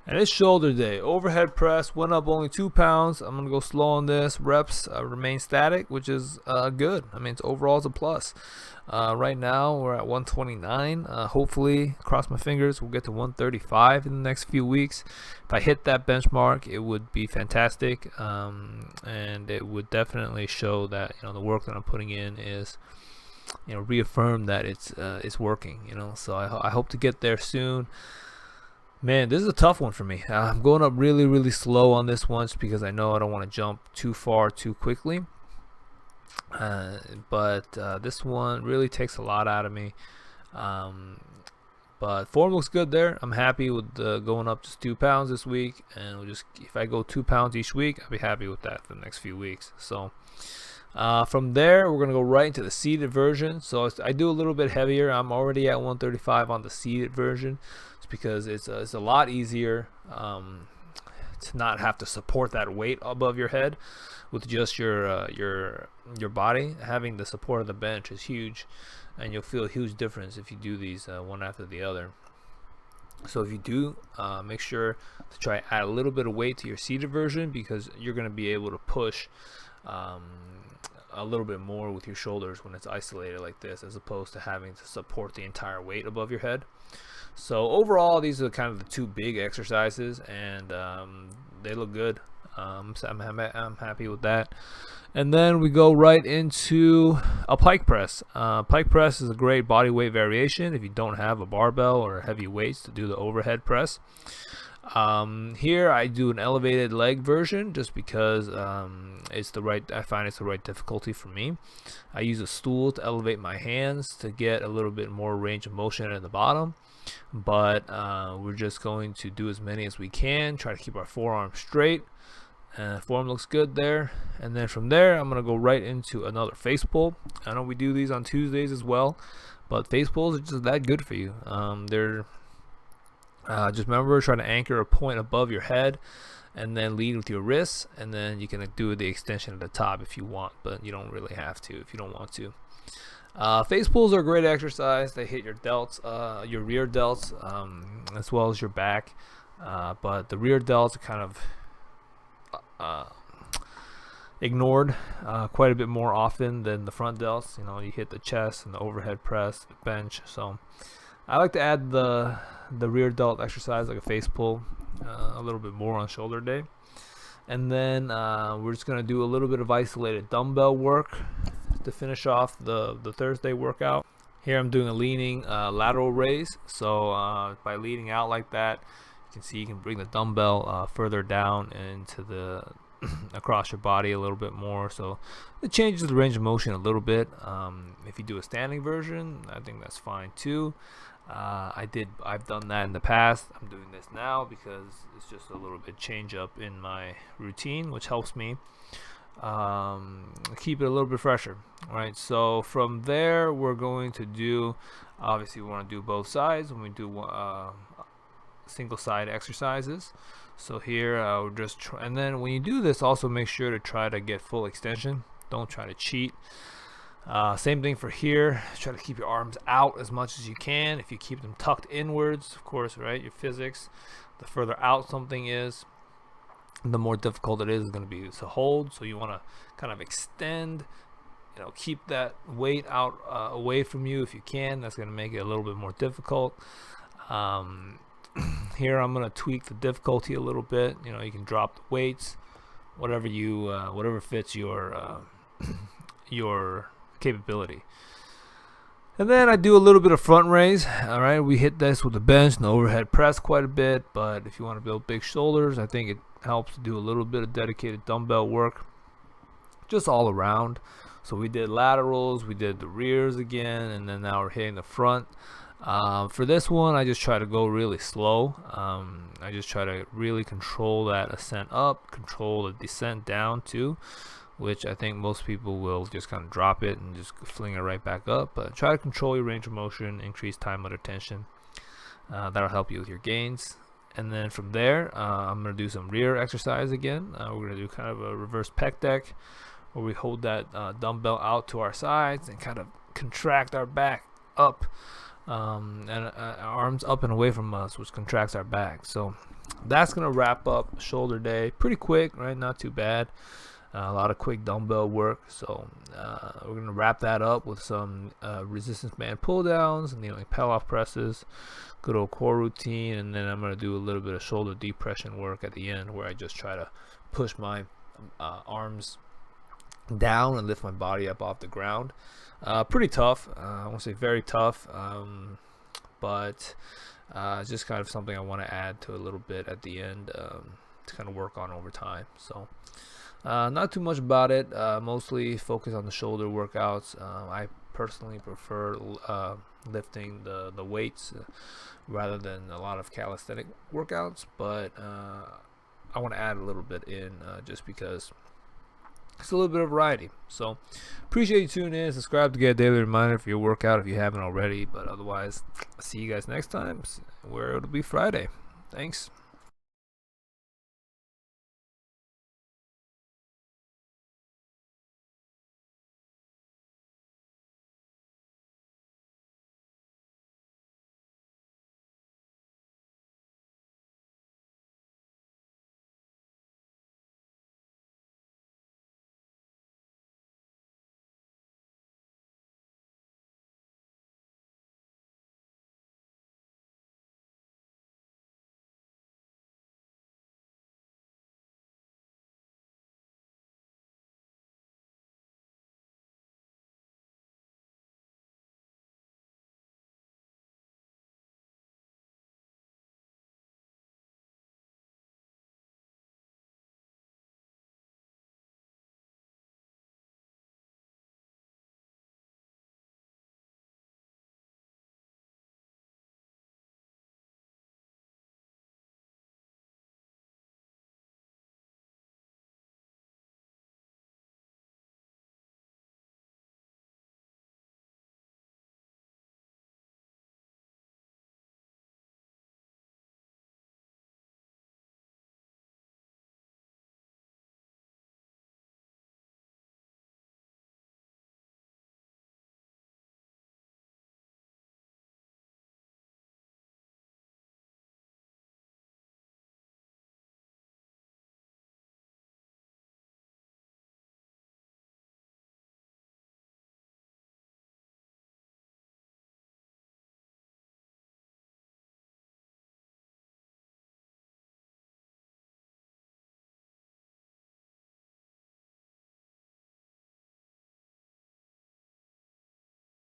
And it's shoulder day. Overhead press went up only 2 pounds. I'm gonna go slow on this. Reps remain static, which is good. I mean, it's overall it's a plus. Right now we're at 129. Hopefully, cross my fingers, we'll get to 135 in the next few weeks. If I hit that benchmark, it would be fantastic, and it would definitely show that the work that I'm putting in is reaffirm that it's working. So I hope to get there soon. Man, this is a tough one for me. I'm going up really, really slow on this one just because I know I don't want to jump too far too quickly. But this one really takes a lot out of me. But form looks good there. I'm happy with going up just 2 pounds this week. And if I go 2 pounds each week, I'll be happy with that for the next few weeks. So from there, we're going to go right into the seated version. So I do a little bit heavier. I'm already at 135 on the seated version. It's because it's a lot easier to not have to support that weight above your head with just your body. Having the support of the bench is huge, and you'll feel a huge difference if you do these one after the other. So if you do, make sure to try add a little bit of weight to your seated version, because you're going to be able to push a little bit more with your shoulders when it's isolated like this, as opposed to having to support the entire weight above your head. So overall, these are kind of the two big exercises, and they look good. I'm happy with that. And then we go right into a pike press. Pike press is a great body weight variation if you don't have a barbell or heavy weights to do the overhead press. Here I do an elevated leg version just because I find it's the right difficulty for me. I use a stool to elevate my hands to get a little bit more range of motion at the bottom, but we're just going to do as many as we can, try to keep our forearms straight. Form looks good there. And then from there, I'm going to go right into another face pull. I know we do these on Tuesdays as well, but face pulls are just that good for you. They're just remember, try to anchor a point above your head and then lead with your wrists, and then you can do the extension at the top if you want, but you don't really have to if you don't want to. Face pulls are a great exercise. They hit your delts, your rear delts, as well as your back, but the rear delts are kind of ignored quite a bit more often than the front delts. You hit the chest and the overhead press, the bench. So I like to add the rear delt exercise, like a face pull, a little bit more on shoulder day. And then we're just going to do a little bit of isolated dumbbell work to finish off the Thursday workout. Here I'm doing a leaning lateral raise. So by leaning out like that, you can see you can bring the dumbbell further down into the across your body a little bit more. So it changes the range of motion a little bit. If you do a standing version, I think that's fine too. I've done that in the past. I'm doing this now because it's just a little bit change up in my routine, which helps me keep it a little bit fresher. All right, so from there we're going to do, obviously we want to do both sides when we do single side exercises. So here we're just and then when you do this, also make sure to try to get full extension. Don't try to cheat. Same thing for here. Try to keep your arms out as much as you can. If you keep them tucked inwards, of course, right, your physics, the further out something is, the more difficult it is going to be to hold. So you want to kind of extend, keep that weight out away from you if you can. That's going to make it a little bit more difficult. Here I'm going to tweak the difficulty a little bit. You can drop the weights, whatever fits your capability. And then I do a little bit of front raise. All right, we hit this with the bench and the overhead press quite a bit, but if you want to build big shoulders, I think it helps to do a little bit of dedicated dumbbell work just all around. So we did laterals, we did the rears again, and then now we're hitting the front. For this one, I just try to go really slow. I just try to really control that ascent up, control the descent down too, which I think most people will just kind of drop it and just fling it right back up. But try to control your range of motion, increase time under tension. That'll help you with your gains. And then from there, I'm going to do some rear exercise again. We're going to do kind of a reverse pec deck, where we hold that dumbbell out to our sides and kind of contract our back up, and arms up and away from us, which contracts our back. So that's gonna wrap up shoulder day pretty quick, right? Not too bad. A lot of quick dumbbell work. So we're gonna wrap that up with some resistance band pull downs and kneeling pull-off presses, good old core routine, and then I'm gonna do a little bit of shoulder depression work at the end, where I just try to push my arms down and lift my body up off the ground. Pretty tough. I won't say very tough, but just kind of something I want to add to a little bit at the end, to kind of work on over time. So not too much about it. Mostly focus on the shoulder workouts. I personally prefer lifting the weights rather than a lot of calisthenic workouts, but I want to add a little bit in just because it's a little bit of variety. So appreciate you tuning in. Subscribe to get a daily reminder for your workout if you haven't already. But otherwise, see you guys next time, where it'll be Friday. Thanks.